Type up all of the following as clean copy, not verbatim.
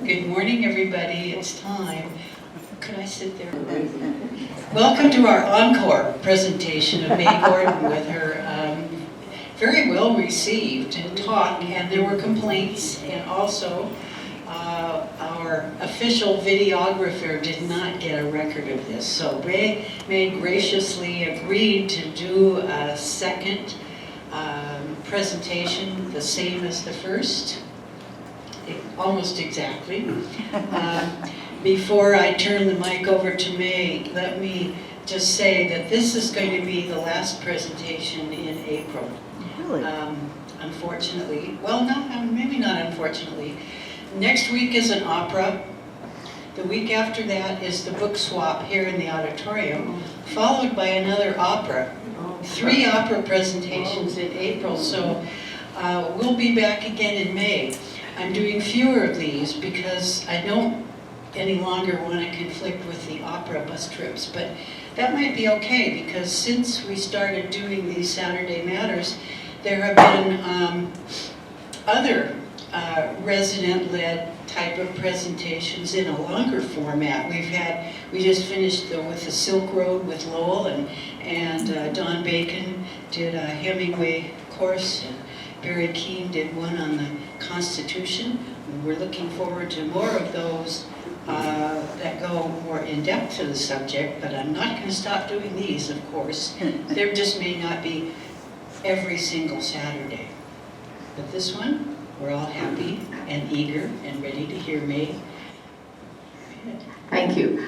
Good morning, everybody. It's time. Could I sit there? Welcome to our encore presentation of May Gordon with her very well received talk, and there were complaints, and also our official videographer did not get a record of this. So May graciously agreed to do a second presentation, the same as the first, almost exactly. Before I turn the mic over to May, let me just say that this is going to be the last presentation in April. Really? Unfortunately, well, maybe not unfortunately. Next week is an opera. The week after that is the book swap here in the auditorium, followed by another opera. 3 opera presentations in April, so we'll be back again in May. I'm doing fewer of these because I don't any longer want to conflict with the opera bus trips, but that might be okay because since we started doing these Saturday Matters, there have been other resident-led type of presentations in a longer format. We just finished with the Silk Road with Lowell, and Don Bacon did a Hemingway course, and Barry Keane did one on the Constitution. We're looking forward to more of those that go more in depth to the subject, but I'm not going to stop doing these, of course. There just may not be every single Saturday. But this one, we're all happy and eager and ready to hear May. Thank you.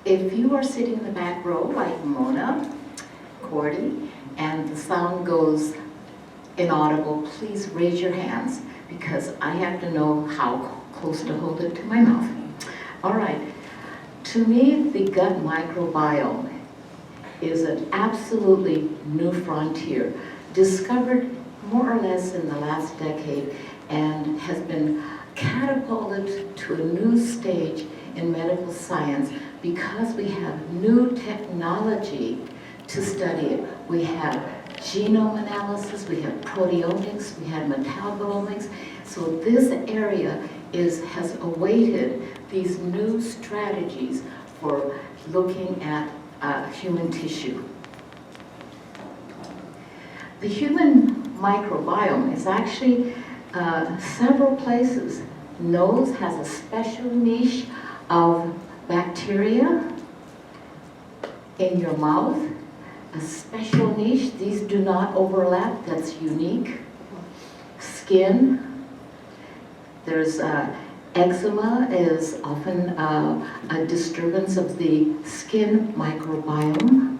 If you are sitting in the back row like Mona, Cordy, and the sound goes inaudible, please raise your hands because I have to know how close to hold it to my mouth. All right. To me, the gut microbiome is an absolutely new frontier, discovered more or less in the last decade and has been catapulted to a new stage in medical science because we have new technology to study it. We have genome analysis, we have proteomics, we have metabolomics. So this area has awaited these new strategies for looking at human tissue. The human microbiome is actually several places. Nose has a special niche of bacteria. In your mouth, a special niche. These do not overlap, that's unique. Skin, there's eczema is often a disturbance of the skin microbiome.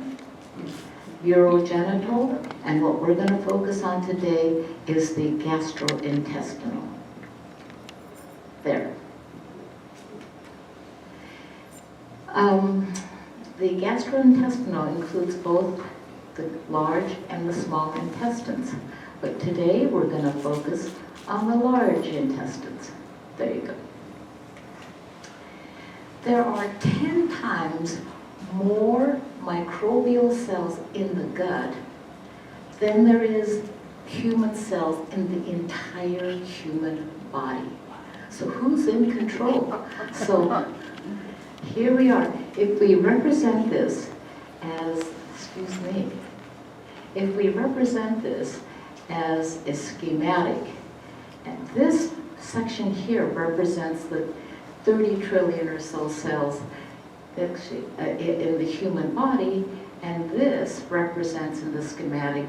Urogenital, and what we're going to focus on today is the gastrointestinal. There. The gastrointestinal includes both the large and the small intestines, but today we're going to focus on the large intestines. There you go. There are 10 times more microbial cells in the gut than there is human cells in the entire human body. So who's in control? So here we are. If we represent this as, excuse me, if we represent this as a schematic, and this section here represents the 30 trillion or so cells actually, in the human body, and this represents in the schematic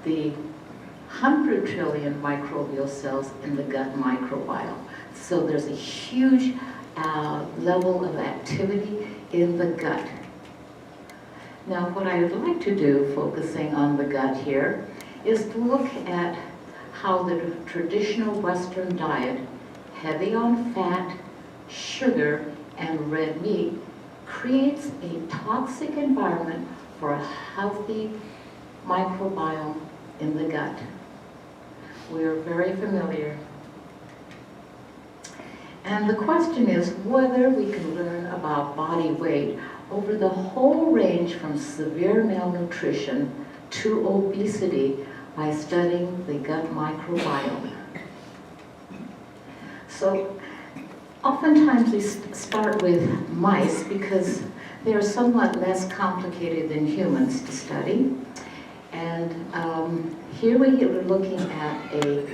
the 100 trillion microbial cells in the gut microbiome. So there's a huge level of activity in the gut. Now what I would like to do, focusing on the gut here, is to look at how the traditional Western diet, heavy on fat, sugar, and red meat, creates a toxic environment for a healthy microbiome in the gut. We are very familiar. And the question is whether we can learn about body weight over the whole range from severe malnutrition to obesity by studying the gut microbiome. So Oftentimes we start with mice because they are somewhat less complicated than humans to study. And here we are looking at a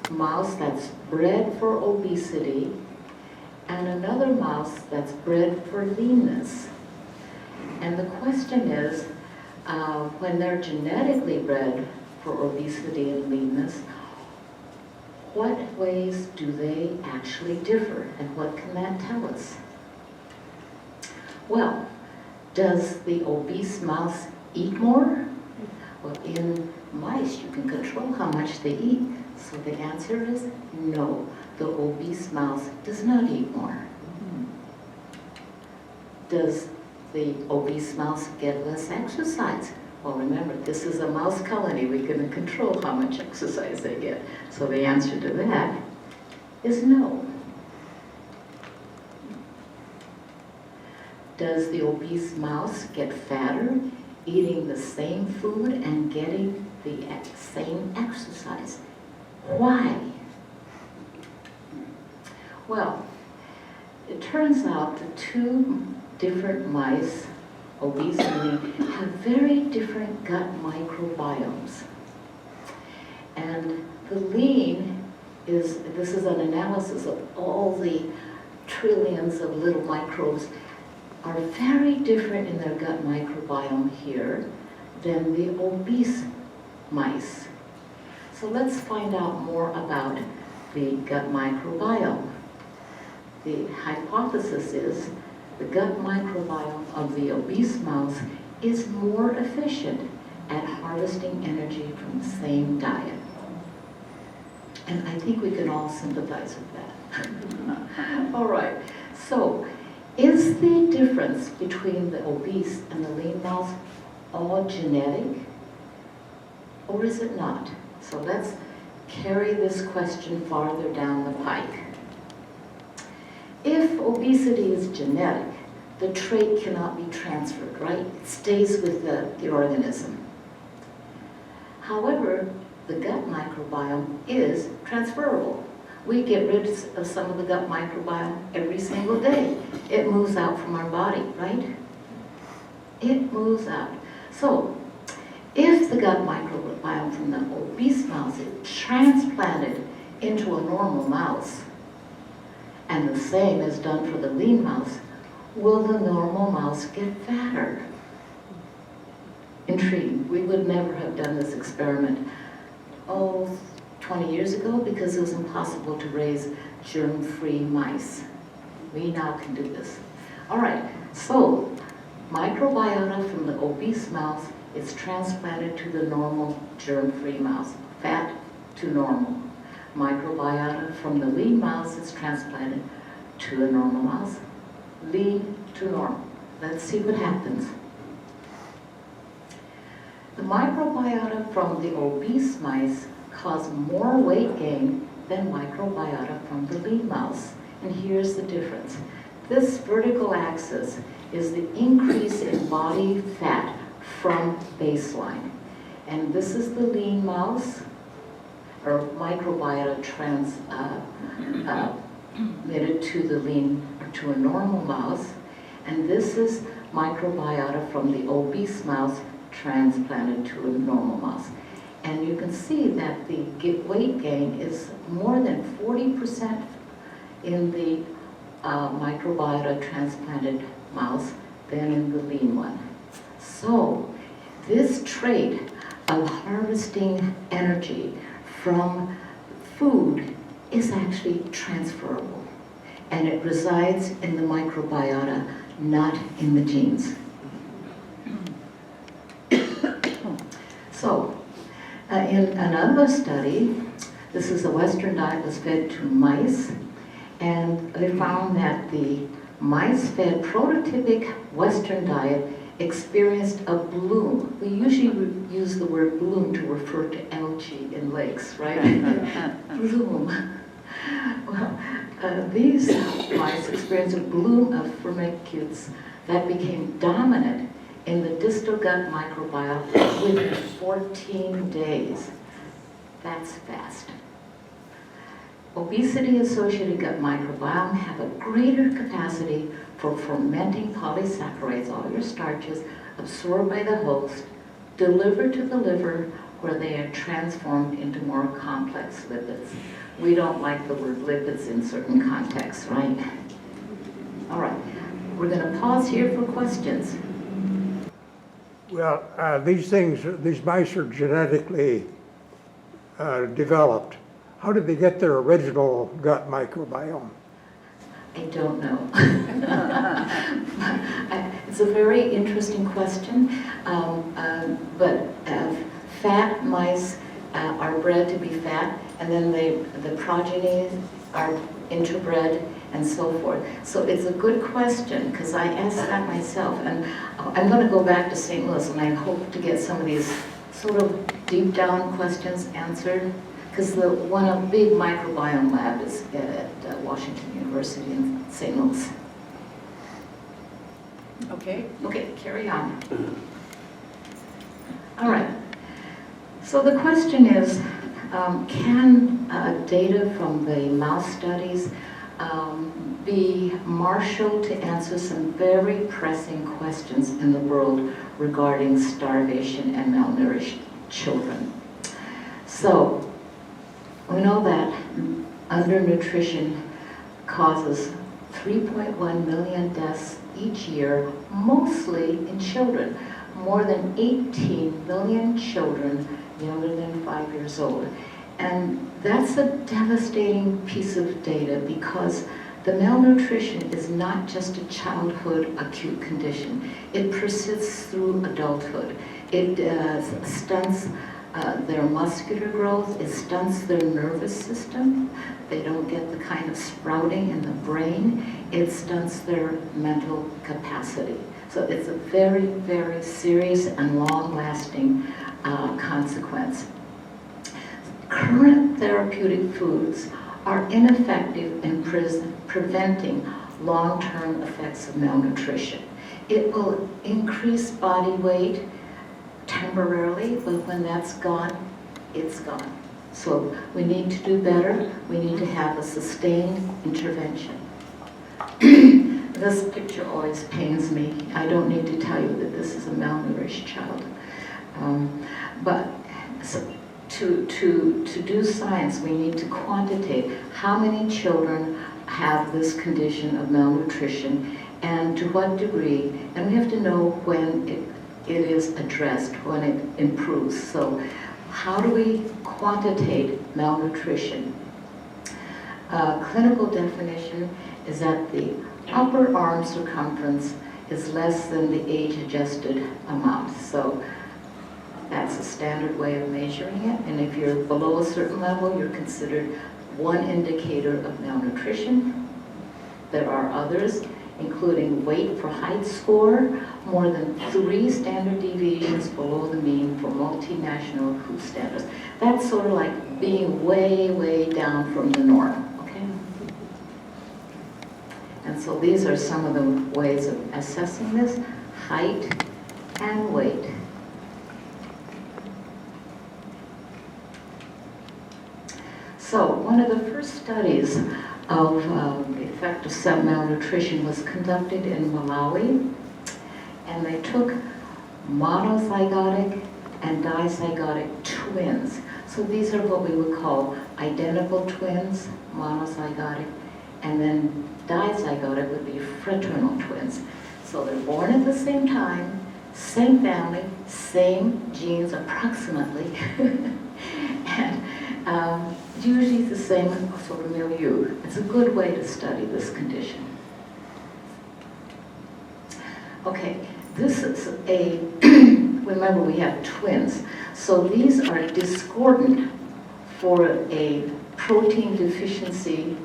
mouse that's bred for obesity and another mouse that's bred for leanness. And the question is, when they're genetically bred for obesity and leanness, what ways do they actually differ, and what can that tell us? Well, does the obese mouse eat more? Well, in mice, you can control how much they eat. So the answer is no. The obese mouse does not eat more. Does the obese mouse get less exercise? Well, remember, this is a mouse colony. We can control how much exercise they get. So the answer to that is no. Does the obese mouse get fatter eating the same food and getting the same exercise? Why? Well, it turns out the two different mice, obese and lean, have very different gut microbiomes. And the lean this is an analysis of all the trillions of little microbes are very different in their gut microbiome here than the obese mice. So let's find out more about the gut microbiome. The hypothesis is the gut microbiome of the obese mouse is more efficient at harvesting energy from the same diet. And I think we can all sympathize with that. All right, so is the difference between the obese and the lean mouse all genetic, or is it not? So let's carry this question farther down the pike. If obesity is genetic, the trait cannot be transferred, right? It stays with the organism. However, the gut microbiome is transferable. We get rid of some of the gut microbiome every single day. It moves out from our body, right? It moves out. So, if the gut microbiome from the obese mouse is transplanted into a normal mouse, and the same is done for the lean mouse, will the normal mouse get fatter? Intriguing. We would never have done this experiment, 20 years ago, because it was impossible to raise germ-free mice. We now can do this. All right, so microbiota from the obese mouse is transplanted to the normal germ-free mouse, fat to normal. Microbiota from the lean mouse is transplanted to a normal mouse, lean to normal. Let's see what happens. The microbiota from the obese mice cause more weight gain than microbiota from the lean mouse. And here's the difference. This vertical axis is the increase in body fat from baseline. And this is the lean mouse, or microbiota transmitted to the lean, or to a normal mouse. And this is microbiota from the obese mouse transplanted to a normal mouse. And you can see that the weight gain is more than 40% in the microbiota transplanted mouse than in the lean one. So this trait of harvesting energy from food is actually transferable, and it resides in the microbiota, not in the genes. So, in another study, this is a Western diet was fed to mice, and they found that the mice fed prototypic Western diet experienced a bloom. We usually use the word bloom to refer to algae in lakes, right? Bloom. Well, these mice experienced a bloom of firmicutes that became dominant in the distal gut microbiome within 14 days. That's fast. obesity-associated gut microbiome have a greater capacity for fermenting polysaccharides, all your starches, absorbed by the host, delivered to the liver, where they are transformed into more complex lipids. We don't like the word lipids in certain contexts, right? All right, we're going to pause here for questions. Well, these mice are genetically developed. How did they get their original gut microbiome? I don't know. It's a very interesting question, but fat mice are bred to be fat, and then the progeny are interbred and so forth. So it's a good question, because I asked that myself, and I'm going to go back to St. Louis, and I hope to get some of these sort of deep down questions answered, because the a big microbiome lab is at Washington University in St. Louis. Okay, carry on. All right. So the question is, can data from the mouse studies be marshaled to answer some very pressing questions in the world regarding starvation and malnourished children? So we know that undernutrition causes 3.1 million deaths each year, mostly in children. More than 18 million children younger than 5 years old. And that's a devastating piece of data, because the malnutrition is not just a childhood acute condition. It persists through adulthood. It stunts their muscular growth, it stunts their nervous system. They don't get the kind of sprouting in the brain. It stunts their mental capacity. So it's a very, very serious and long-lasting consequence. Current therapeutic foods are ineffective in preventing long-term effects of malnutrition. It will increase body weight temporarily, but when that's gone, it's gone. So we need to do better. We need to have a sustained intervention. This picture always pains me. I don't need to tell you that this is a malnourished child. But so to do science, we need to quantitate how many children have this condition of malnutrition and to what degree, and we have to know when it is addressed, when it improves. So how do we quantitate malnutrition? Clinical definition is that the upper arm circumference is less than the age-adjusted amount. So that's a standard way of measuring it. And if you're below a certain level, you're considered one indicator of malnutrition. There are others, including weight for height score, more than 3 standard deviations below the mean for multinational food standards. That's sort of like being way, way down from the norm, okay? And so these are some of the ways of assessing this: height and weight. So one of the first studies of the effect of malnutrition was conducted in Malawi, and they took monozygotic and dizygotic twins. So these are what we would call identical twins, monozygotic, and then dizygotic would be fraternal twins. So they're born at the same time, same family, same genes approximately, and usually the same sort of milieu. It's a good way to study this condition. Okay, this is a, remember we have twins, so these are discordant for a protein deficiency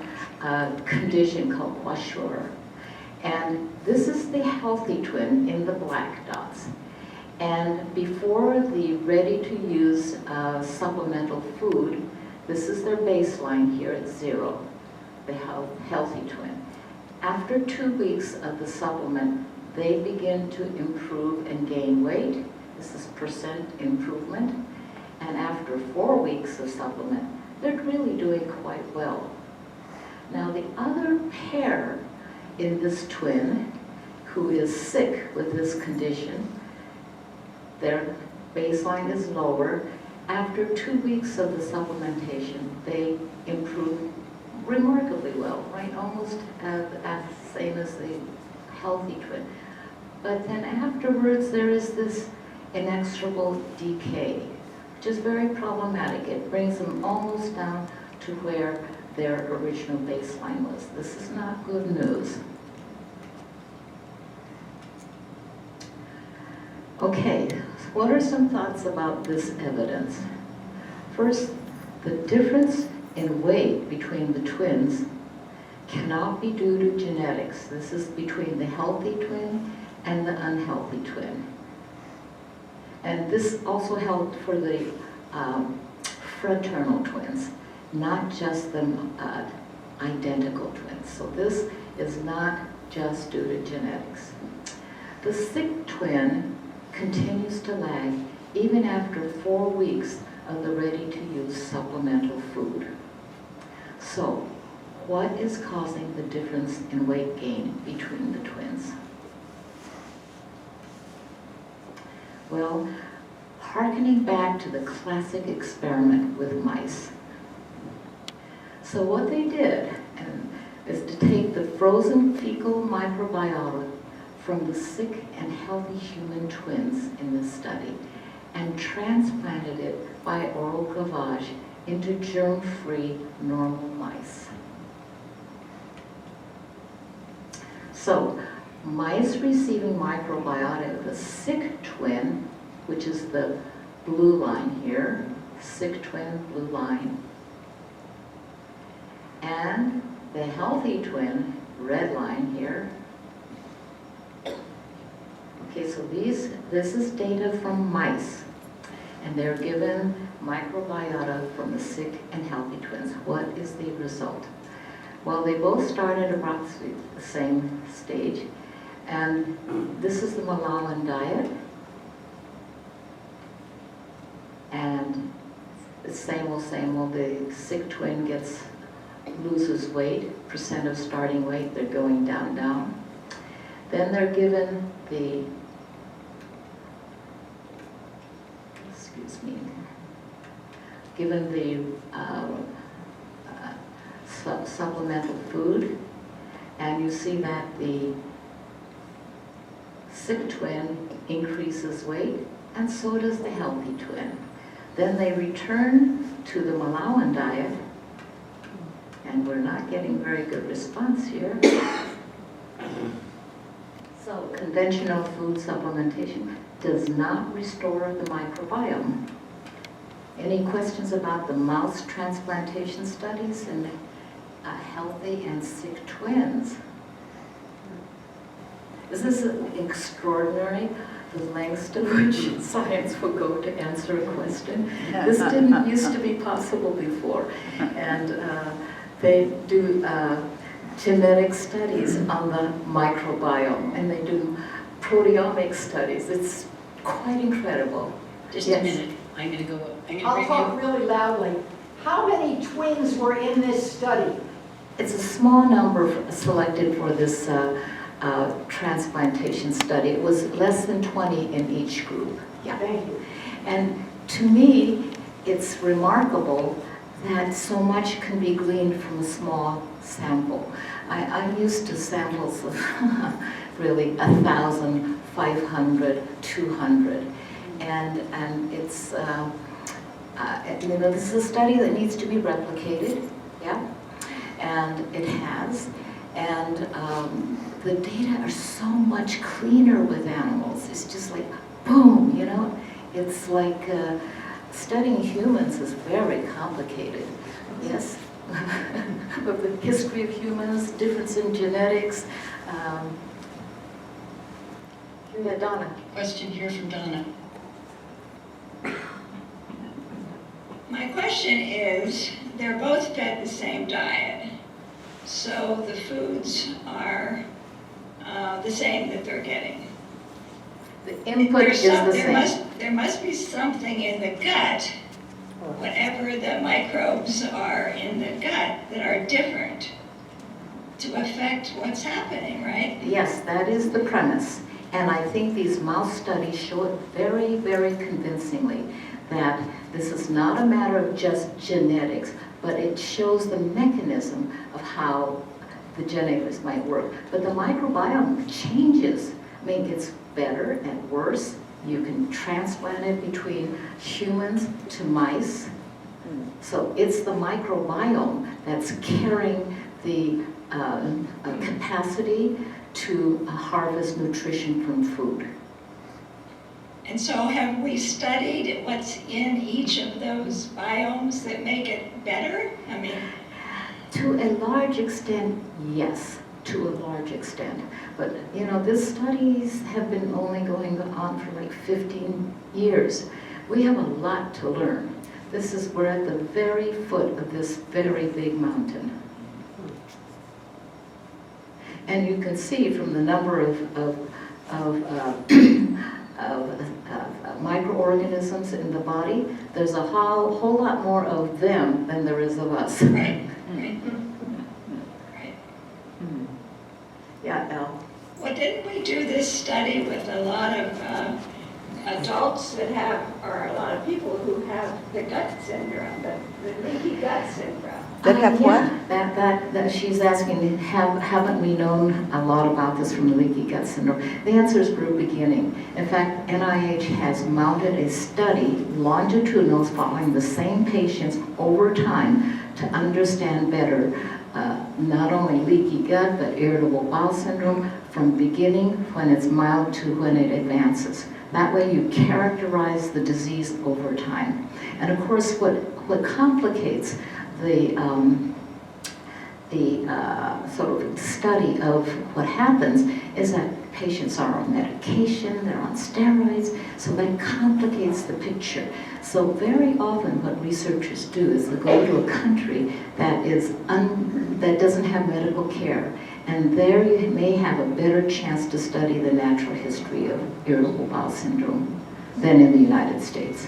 condition called kwashiorkor. And this is the healthy twin in the black dots. And before the ready-to-use supplemental food, this is their baseline here at 0, the healthy twin. After 2 weeks of the supplement, they begin to improve and gain weight. This is percent improvement. And after 4 weeks of supplement, they're really doing quite well. Now the other pair in this twin who is sick with this condition, their baseline is lower. After 2 weeks of the supplementation, they improve remarkably well, right? Almost as same as the healthy twin. But then afterwards, there is this inexorable decay, which is very problematic. It brings them almost down to where their original baseline was. This is not good news. Okay, what are some thoughts about this evidence? First, the difference in weight between the twins cannot be due to genetics. This is between the healthy twin and the unhealthy twin. And this also held for the fraternal twins, not just the identical twins. So this is not just due to genetics. The sick twin continues to lag even after 4 weeks of the ready-to-use supplemental food. So, what is causing the difference in weight gain between the twins? Well, hearkening back to the classic experiment with mice. So what they did is to take the frozen fecal microbiota from the sick and healthy human twins in this study and transplanted it by oral gavage into germ-free normal mice. So, mice receiving microbiota of the sick twin, which is the blue line here, sick twin, blue line, and the healthy twin, red line here. Okay, so this is data from mice, and they're given microbiota from the sick and healthy twins. What is the result? Well, they both started approximately the same stage, and this is the Malawan diet, and the same old, the sick twin loses weight, percent of starting weight, they're going down. Then they're given the, supplemental food, and you see that the sick twin increases weight, and so does the healthy twin. Then they return to the Malawan diet, and we're not getting very good response here. So conventional food supplementation does not restore the microbiome. Any questions about the mouse transplantation studies in healthy and sick twins? Is this extraordinary, the lengths to which science will go to answer a question? This didn't used to be possible before. And they do genetic studies on the microbiome, and they do proteomic studies. It's quite incredible. Just Yes. a minute. I'm going to go. I'll talk really loudly. How many twins were in this study? It's a small number selected for this transplantation study. It was less than 20 in each group. Yeah. Thank you. And to me, it's remarkable that so much can be gleaned from a small sample. I'm used to samples of really 1,000, 500, 200. And it's, this is a study that needs to be replicated, yeah? And it has. And the data are so much cleaner with animals. It's just like, boom, you know? It's like studying humans is very complicated, yes? But the history of humans, difference in genetics. Yeah, Donna. Question here from Donna. My question is, they're both fed the same diet, so the foods are the same that they're getting. The input is the same. There must be something in the gut, whatever the microbes are in the gut, that are different. to affect what's happening, right? Yes, that is the premise. And I think these mouse studies show it very, very convincingly that this is not a matter of just genetics, but it shows the mechanism of how the genetics might work. But the microbiome changes. I mean, it gets better and worse. You can transplant it between humans to mice. So it's the microbiome that's carrying the capacity to harvest nutrition from food. And so have we studied what's in each of those biomes that make it better? I mean, To a large extent, yes, to a large extent. But, you know, these studies have been only going on for like 15 years. We have a lot to learn. We're at the very foot of this very big mountain. And you can see from the number of microorganisms in the body, there's a whole lot more of them than there is of us. right, right, right. Yeah, Al. Well, didn't we do this study with a lot of adults that have, or a lot of people who have the gut syndrome, the leaky gut syndrome? That have what? Yeah, that she's asking, haven't we known a lot about this from leaky gut syndrome? The answer is we're beginning. In fact, NIH has mounted a study, longitudinal, following the same patients over time to understand better not only leaky gut, but irritable bowel syndrome from beginning when it's mild to when it advances. That way you characterize the disease over time. And of course, what complicates the sort of study of what happens is that patients are on medication, they're on steroids, so that complicates the picture. So very often what researchers do is they go to a country that that doesn't have medical care, and there you may have a better chance to study the natural history of irritable bowel syndrome than in the United States.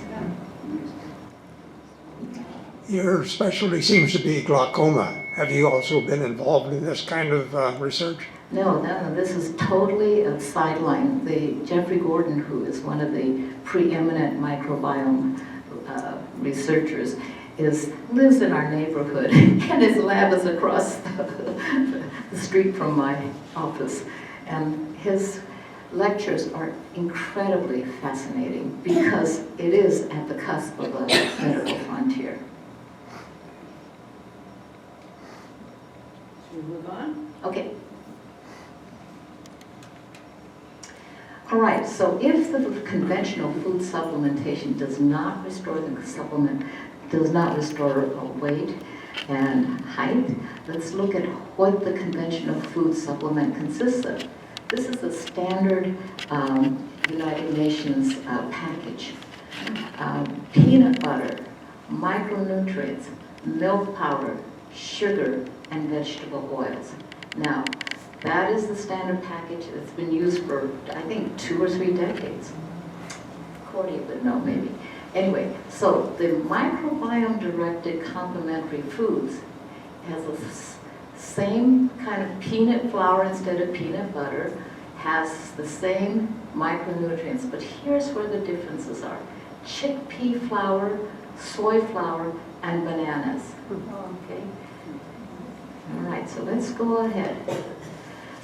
Your specialty seems to be glaucoma. Have you also been involved in this kind of research? No, this is totally a sideline. Jeffrey Gordon, who is one of the preeminent microbiome researchers, lives in our neighborhood, and his lab is across the street from my office. And his lectures are incredibly fascinating because it is at the cusp of a medical frontier. Should we move on? Okay. All right, so if the conventional food supplementation does not restore weight and height, let's look at what the conventional food supplement consists of. This is the standard United Nations package. Peanut butter, micronutrients, milk powder, sugar, and vegetable oils. Now, that is the standard package that's been used for, I think, 2 or 3 decades. Cordy would know, maybe. Anyway, so the microbiome-directed complementary foods has the same kind of peanut flour instead of peanut butter, has the same micronutrients, but here's where the differences are. Chickpea flour, soy flour, and bananas. Okay? All right, so let's go ahead.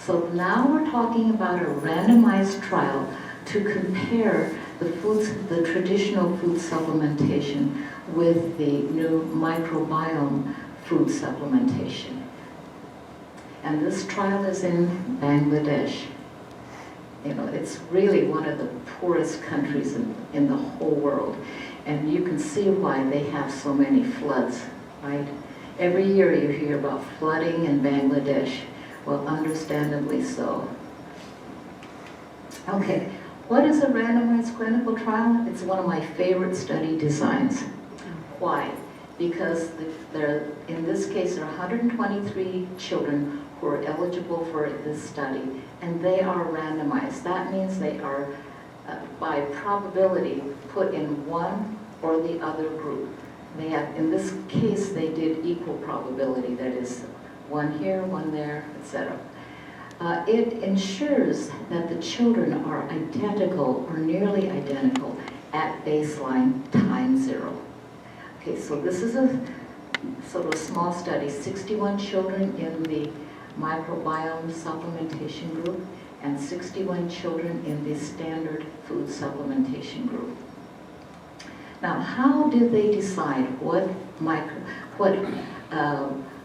So now we're talking about a randomized trial to compare the traditional food supplementation with the new microbiome food supplementation. And this trial is in Bangladesh. You know, it's really one of the poorest countries in the whole world. And you can see why they have so many floods, right? Every year you hear about flooding in Bangladesh. Well, understandably so. Okay, what is a randomized clinical trial? It's one of my favorite study designs. Why? Because in this case, there are 123 children who are eligible for this study, and they are randomized. That means they are, by probability, put in one or the other group. They have, in this case, they did equal probability, that is, one here, one there, etc. It ensures that the children are identical or nearly identical at baseline time 0. Okay, so this is a sort of small study, 61 children in the microbiome supplementation group and 61 children in the standard food supplementation group. Now, how did they decide what microbiome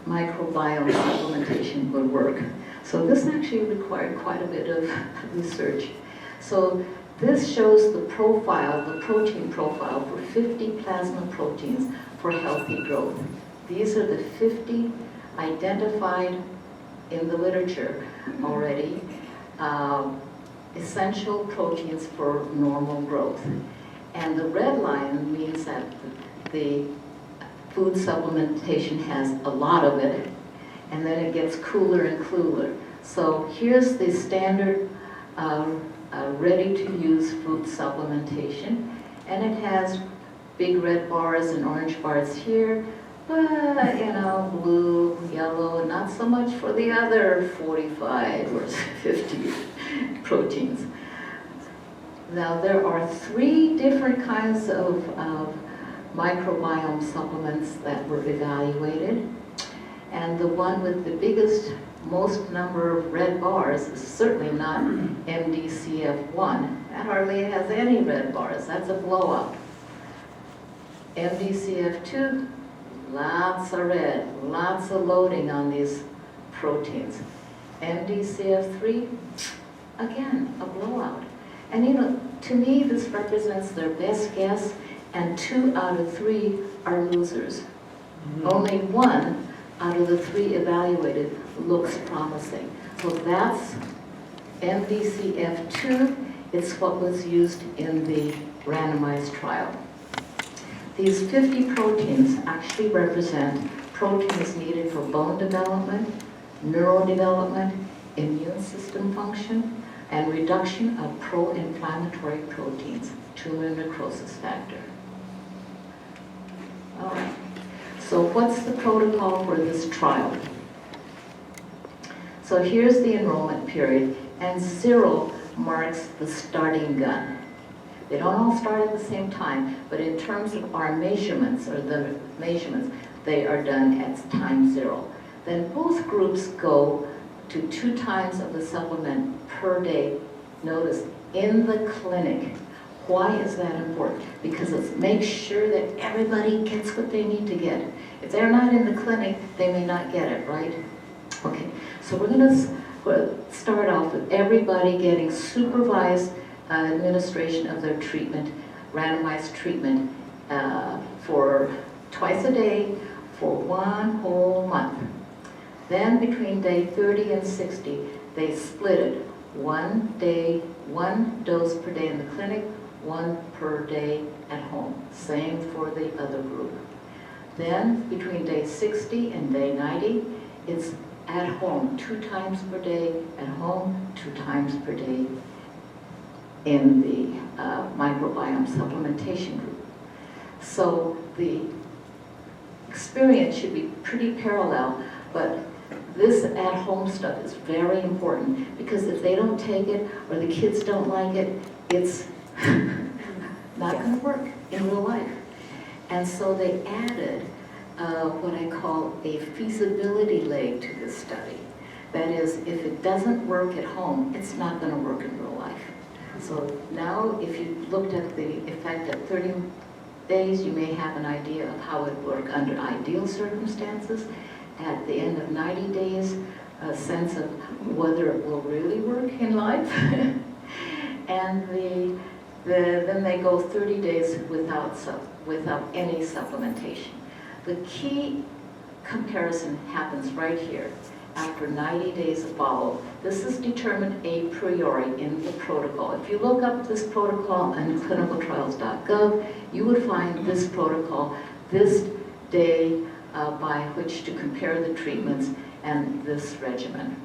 supplementation would work? So this actually required quite a bit of research. So this shows the profile, the protein profile for 50 plasma proteins for healthy growth. These are the 50 identified in the literature already, essential proteins for normal growth. And the red line means that the food supplementation has a lot of it, and then it gets cooler and cooler. So here's the standard ready-to-use food supplementation, and it has big red bars and orange bars here, but blue, yellow, not so much for the other 45 or 50 proteins. Now there are 3 different kinds of microbiome supplements that were evaluated, and the one with the biggest, most number of red bars is certainly not MDCF1. That hardly has any red bars. That's a blowout. MDCF2, lots of red, lots of loading on these proteins. MDCF3, again, a blowout. And to me, this represents their best guess, and 2 out of 3 are losers. Mm-hmm. Only 1 out of the 3 evaluated looks promising. So that's MDCF2. It's what was used in the randomized trial. These 50 proteins actually represent proteins needed for bone development, neurodevelopment, immune system function, and reduction of pro-inflammatory proteins, tumor necrosis factor. All right, so what's the protocol for this trial? So here's the enrollment period, and 0 marks the starting gun. They don't all start at the same time, but in terms of our measurements, or the measurements, they are done at time 0. Then both groups go to 2 times of the supplement per day, notice, in the clinic. Why is that important? Because it makes sure that everybody gets what they need to get. If they're not in the clinic, they may not get it, right? Okay, so we're going to start off with everybody getting supervised administration of their treatment, randomized treatment, for twice a day for 1 whole month. Then between day 30 and 60, they split it. 1 day, 1 dose per day in the clinic, 1 per day at home. Same for the other group. Then between day 60 and day 90, it's at home, 2 times per day at home, 2 times per day in the microbiome supplementation group. So the experience should be pretty parallel, but this at-home stuff is very important, because if they don't take it or the kids don't like it, it's not going to work in real life. And so they added what I call a feasibility leg to this study. That is, if it doesn't work at home, it's not going to work in real life. So now if you looked at the effect at 30 days, you may have an idea of how it would work under ideal circumstances. At the end of 90 days, a sense of whether it will really work in life. And then they go 30 days without any supplementation. The key comparison happens right here. After 90 days of follow, this is determined a priori in the protocol. If you look up this protocol on clinicaltrials.gov, you would find this protocol, this day by which to compare the treatments, and this regimen.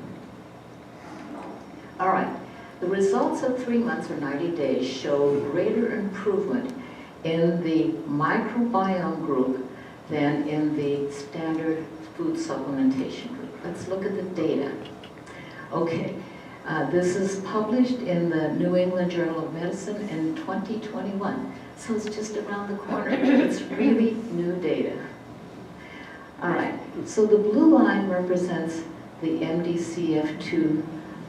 All right, the results of 3 months or 90 days show greater improvement in the microbiome group than in the standard food supplementation group. let's look at the data. Okay, this is published in the New England Journal of Medicine in 2021. So it's just around the corner. It's really new data. All right, so the blue line represents the MDCF2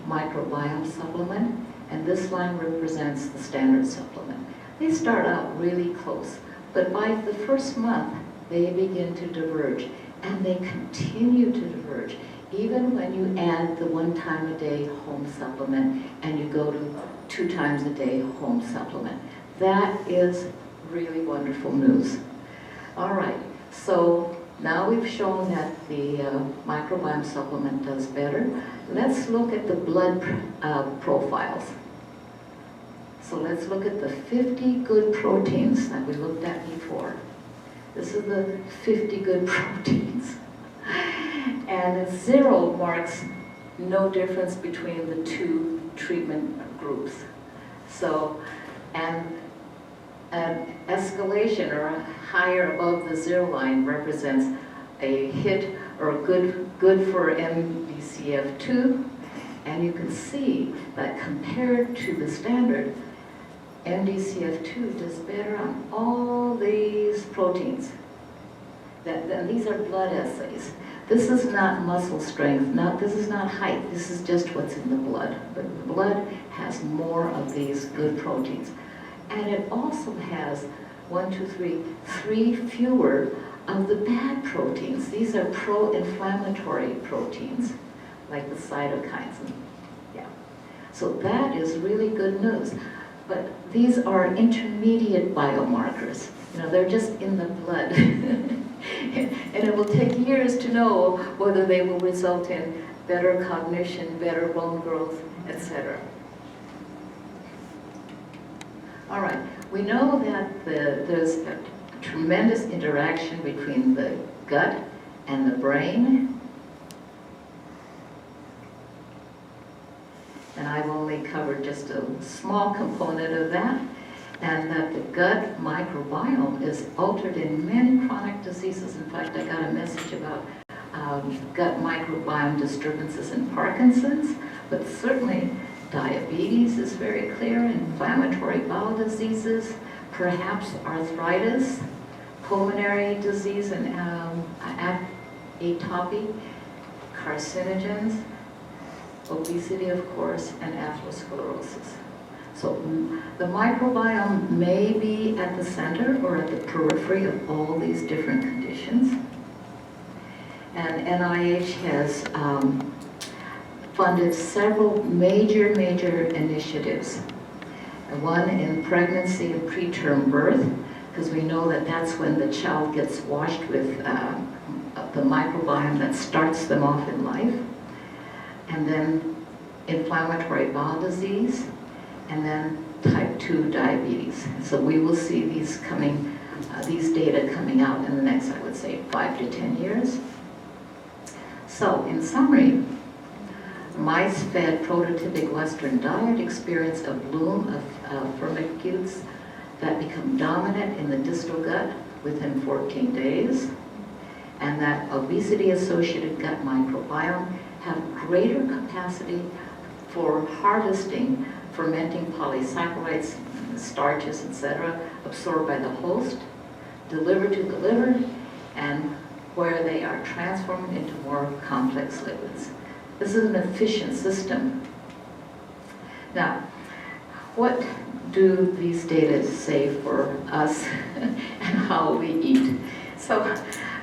microbiome supplement, and this line represents the standard supplement. They start out really close, but by the first month, they begin to diverge, and they continue to diverge, even when you add the 1 time a day home supplement and you go to 2 times a day home supplement. That is really wonderful news. All right, so now we've shown that the microbiome supplement does better. Let's look at the blood profiles. So let's look at the 50 good proteins that we looked at before. This is the 50 good proteins. And 0 marks no difference between the 2 treatment groups. So, and an escalation or higher above the 0 line represents a hit or good for MDCF2. And you can see that compared to the standard, MDCF2 does better on all these proteins. And these are blood assays. This is not muscle strength, this is not height, this is just what's in the blood. But the blood has more of these good proteins. And it also has 3 fewer of the bad proteins. These are pro-inflammatory proteins, like the cytokines. Yeah. So that is really good news. But these are intermediate biomarkers. You know, they're just in the blood. And it will take years to know whether they will result in better cognition, better bone growth, etc. All right, we know that there's a tremendous interaction between the gut and the brain. And I've only covered just a small component of that. And that the gut microbiome is altered in many chronic diseases. In fact, I got a message about gut microbiome disturbances in Parkinson's, but certainly diabetes is very clear, inflammatory bowel diseases, perhaps arthritis, pulmonary disease and atopy, carcinogens, obesity, of course, and atherosclerosis. So the microbiome may be at the center or at the periphery of all these different conditions. And NIH has funded several major initiatives. One in pregnancy and preterm birth, because we know that that's when the child gets washed with the microbiome that starts them off in life. And then inflammatory bowel disease, and then type 2 diabetes. So we will see these data coming out in the next, I would say, 5 to 10 years. So in summary, mice fed prototypic Western diet experience a bloom of firmicutes that become dominant in the distal gut within 14 days, and that obesity-associated gut microbiome have greater capacity for harvesting fermenting polysaccharides, starches, etc., absorbed by the host, delivered to the liver, and where they are transformed into more complex lipids. This is an efficient system. Now, what do these data say for us and how we eat? So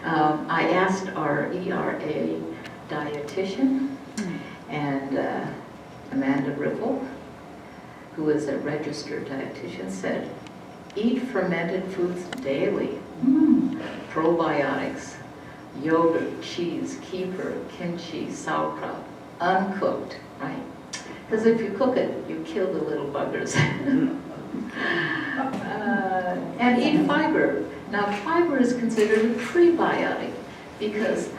I asked our ERA dietitian, and Amanda Ripple, who is a registered dietitian, said, eat fermented foods daily. Probiotics, yogurt, cheese, kefir, kimchi, sauerkraut, uncooked, right? Because if you cook it, you kill the little buggers. And eat fiber. Now, fiber is considered a prebiotic because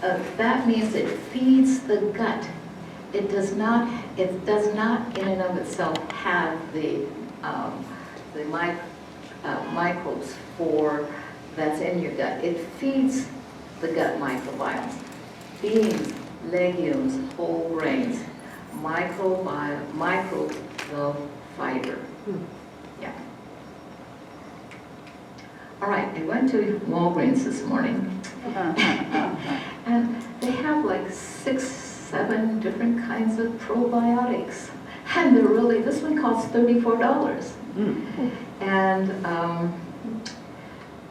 that means it feeds the gut. It does not in and of itself have the microbes that's in your gut. It feeds the gut microbiome. beans, legumes, whole grains, microbial fiber. Yeah. All right, I went to Walgreens this morning, and they have like 6, 7 different kinds of probiotics. And they're really, this one costs $34. And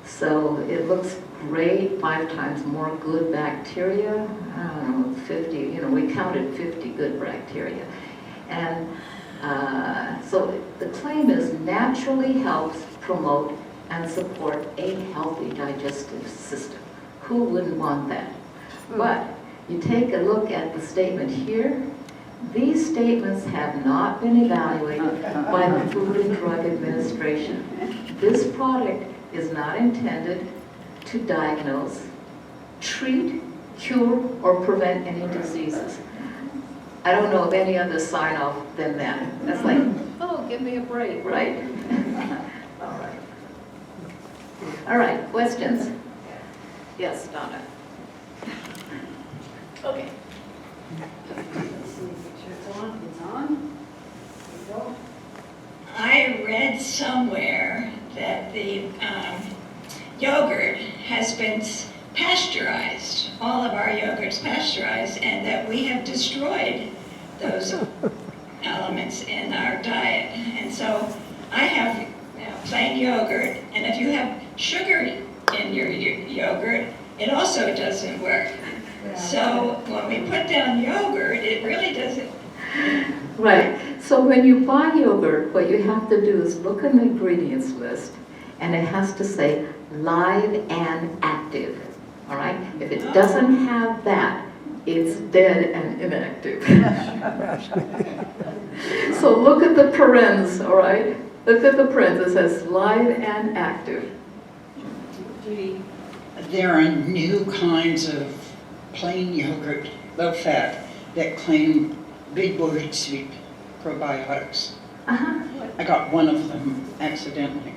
so it looks great, 5 times more good bacteria. I don't know, 50, we counted 50 good bacteria. And so the claim is naturally helps promote and support a healthy digestive system. Who wouldn't want that? But you take a look at the statement here. These statements have not been evaluated by the Food and Drug Administration. This product is not intended to diagnose, treat, cure, or prevent any diseases. I don't know of any other sign-off than that. That's like, oh, give me a break, right? All right. All right, questions? Yes, Donna. Okay. Let's see, make sure it's on. It's on. There you go. I read somewhere that the yogurt has been pasteurized, all of our yogurt's pasteurized, and that we have destroyed those elements in our diet. And so I have plain yogurt, and if you have sugar in your yogurt, it also doesn't work. So when we put down yogurt, it really doesn't. Right. So when you buy yogurt, what you have to do is look in the ingredients list, and it has to say live and active. All right? If it doesn't have that, it's dead and inactive. So look at the parens, all right? Look at the parens. It says live and active. Judy. There are new kinds of plain yogurt, low fat, that claim big word sweet probiotics. Uh-huh. I got one of them accidentally.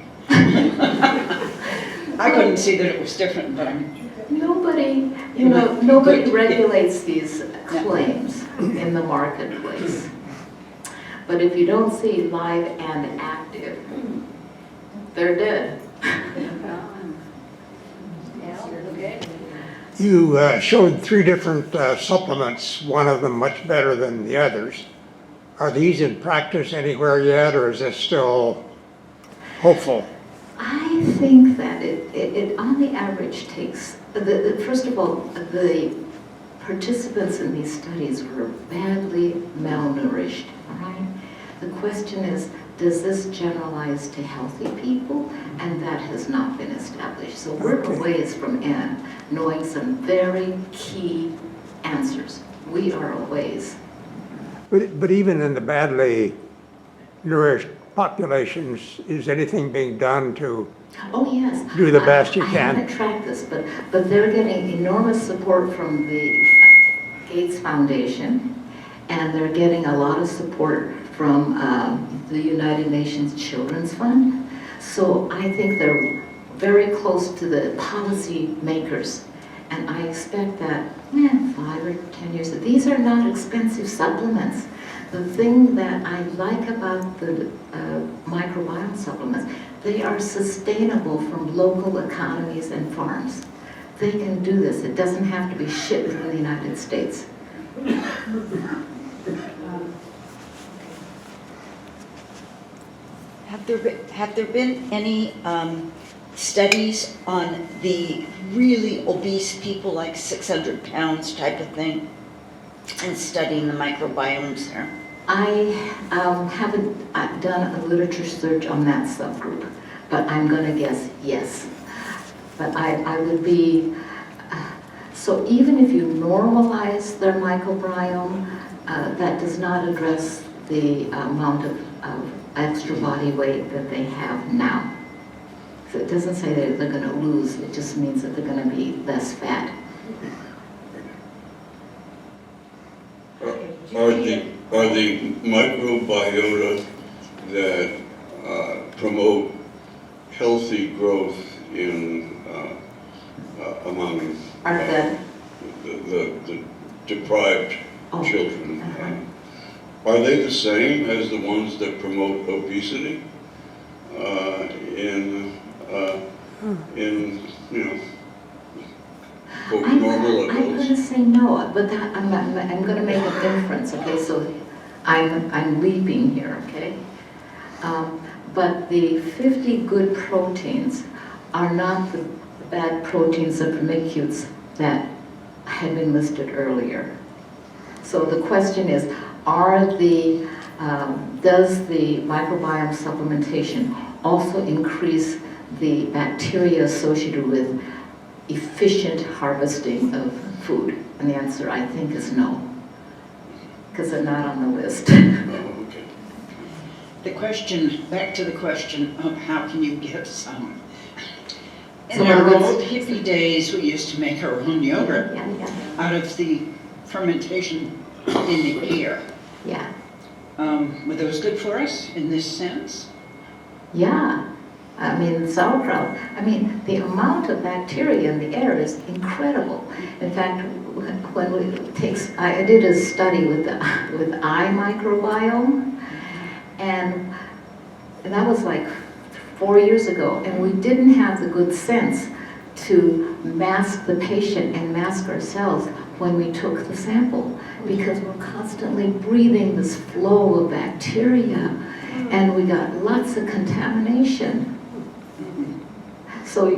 I couldn't see that it was different, but Nobody, nobody Good. regulates these claims in the marketplace. But if you don't see live and active, they're dead. You showed 3 different supplements, one of them much better than the others. Are these in practice anywhere yet, or is this still hopeful? I think that it on the average takes, first of all, the participants in these studies were badly malnourished, all right? The question is, does this generalize to healthy people? And that has not been established. So we're a ways from knowing some very key answers. We are a ways. But even in the badly nourished populations, is anything being done to Oh, yes. do the best you I can? haven't tracked this, but they're getting enormous support from the Gates Foundation, and they're getting a lot of support from the United Nations Children's Fund. So I think they're very close to the policy makers. And I expect that 5 or 10 years, these are not expensive supplements. The thing that I like about the microbiome supplements, they are sustainable from local economies and farms. They can do this. It doesn't have to be shipped from the United States. Have there been any studies on the really obese people, like 600 pounds type of thing, and studying the microbiomes there? I haven't done a literature search on that subgroup, but I'm going to guess yes. But I would be, so even if you normalize their microbiome, that does not address the amount of extra body weight that they have now. So it doesn't say that they're going to lose, it just means that they're going to be less fat. Are the microbiota that promote healthy growth in among Are the the deprived Oh, children. uh-huh. Are they the same as the ones that promote obesity in quote, normal I'm going to adults? say no, but that, I'm going to make an inference, okay? So I'm leaping here, okay? But the 50 good proteins are not the bad proteins of vermicutes that had been listed earlier. So the question is, does the microbiome supplementation also increase the bacteria associated with efficient harvesting of food? And the answer, I think, is no, because they're not on the list. Oh, okay. Back to the question of how can you get some? In So our let's- old hippie days, we used to make our own yogurt Yeah. out of the fermentation in the air. Yeah. Were those good for us in this sense? Yeah, I mean, sauerkraut, the amount of bacteria in the air is incredible. In fact, I did a study with eye microbiome, and that was like 4 years ago, and we didn't have the good sense to mask the patient and mask ourselves when we took the sample, because we're constantly breathing this flow of bacteria, and we got lots of contamination. So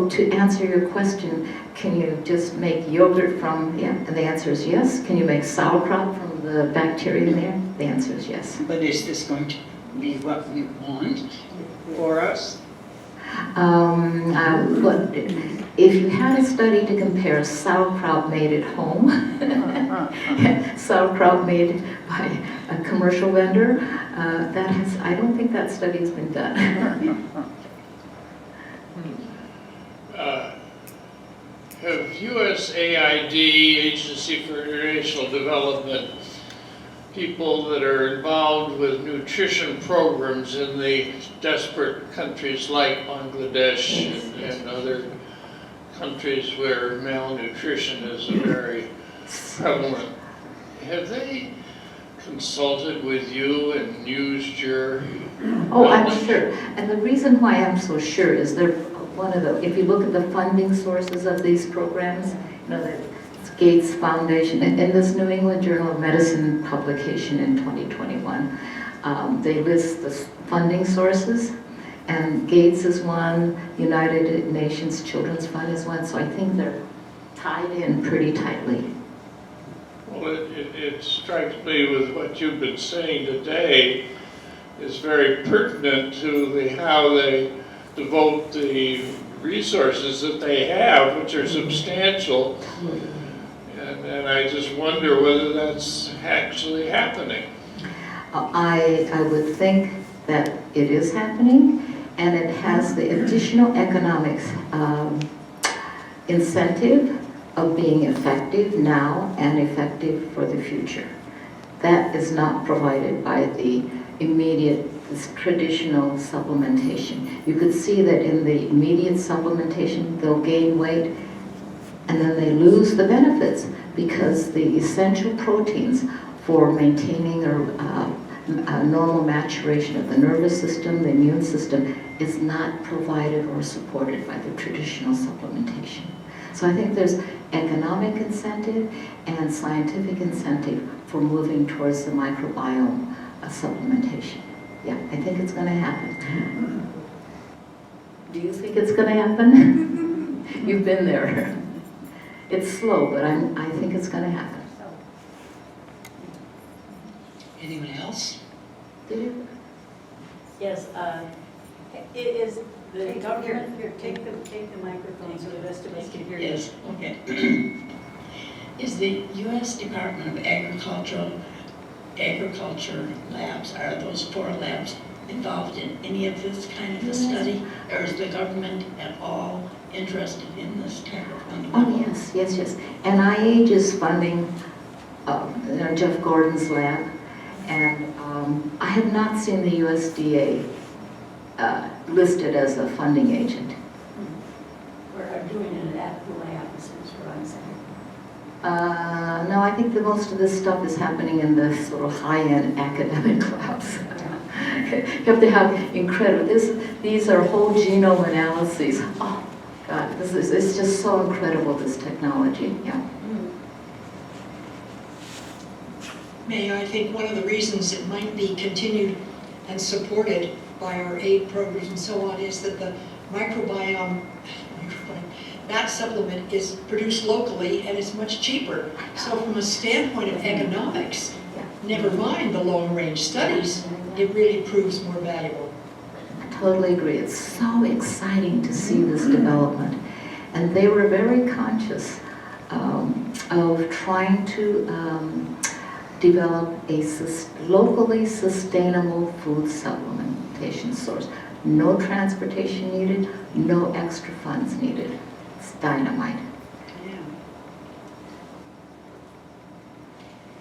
to answer your question, can you just make yogurt from, and the answer is yes. Can you make sauerkraut from the bacteria in there? The answer is yes. But is this going to be what we want for us? But if you had a study to compare sauerkraut made at home, sauerkraut made by a commercial vendor, I don't think that study has been done. Have USAID, Agency for International Development, people that are involved with nutrition programs in the desperate countries like Bangladesh and other countries where malnutrition is very prevalent, have they consulted with you and used your Oh, I'm knowledge? sure. And the reason why I'm so sure is they're if you look at the funding sources of these programs, the Gates Foundation, in this New England Journal of Medicine publication in 2021, they list the funding sources, and Gates is one, United Nations Children's Fund is one, so I think they're tied in pretty tightly. Well, it strikes me with what you've been saying today is very pertinent to how they devote the resources that they have, which are substantial. And I just wonder whether that's actually happening. I would think that it is happening, and it has the additional economics incentive of being effective now and effective for the future. That is not provided by the immediate, this traditional supplementation. You could see that in the immediate supplementation, they'll gain weight and then they lose the benefits because the essential proteins for maintaining a normal maturation of the nervous system, the immune system, is not provided or supported by the traditional supplementation. So I think there's economic incentive and scientific incentive for moving towards the microbiome supplementation. Yeah, I think it's going to happen. Do you think it's going to happen? You've been there. It's slow, but I think it's going to happen. Anyone else? Do you? Yes, it is the government, here, take the microphone so the rest of us can hear you. Yes, okay. Is the U.S. Department of Agriculture labs, are those 4 labs involved in any of this kind of a study? Or is the government at all interested in this type of fundamental? Oh, yes. NIH is funding Jeff Gordon's lab, and I have not seen the USDA listed as a funding agent. Or are doing it at the lab, is what I'm saying. No, I think that most of this stuff is happening in the sort of high-end academic labs. You have to have incredible, these are whole genome analyses. Oh, God, it's just so incredible, this technology, yeah. Mayor, I think one of the reasons it might be continued and supported by our aid programs and so on is that the microbiome, that supplement is produced locally and is much cheaper. So from a standpoint of economics, never mind the long-range studies, it really proves more valuable. I totally agree. It's so exciting to see this development. And they were very conscious of trying to develop a locally sustainable food supplementation source. No transportation needed, no extra funds needed. It's dynamite.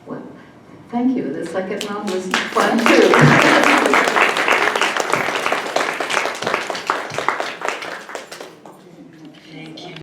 Well, thank you. The second round was fun too.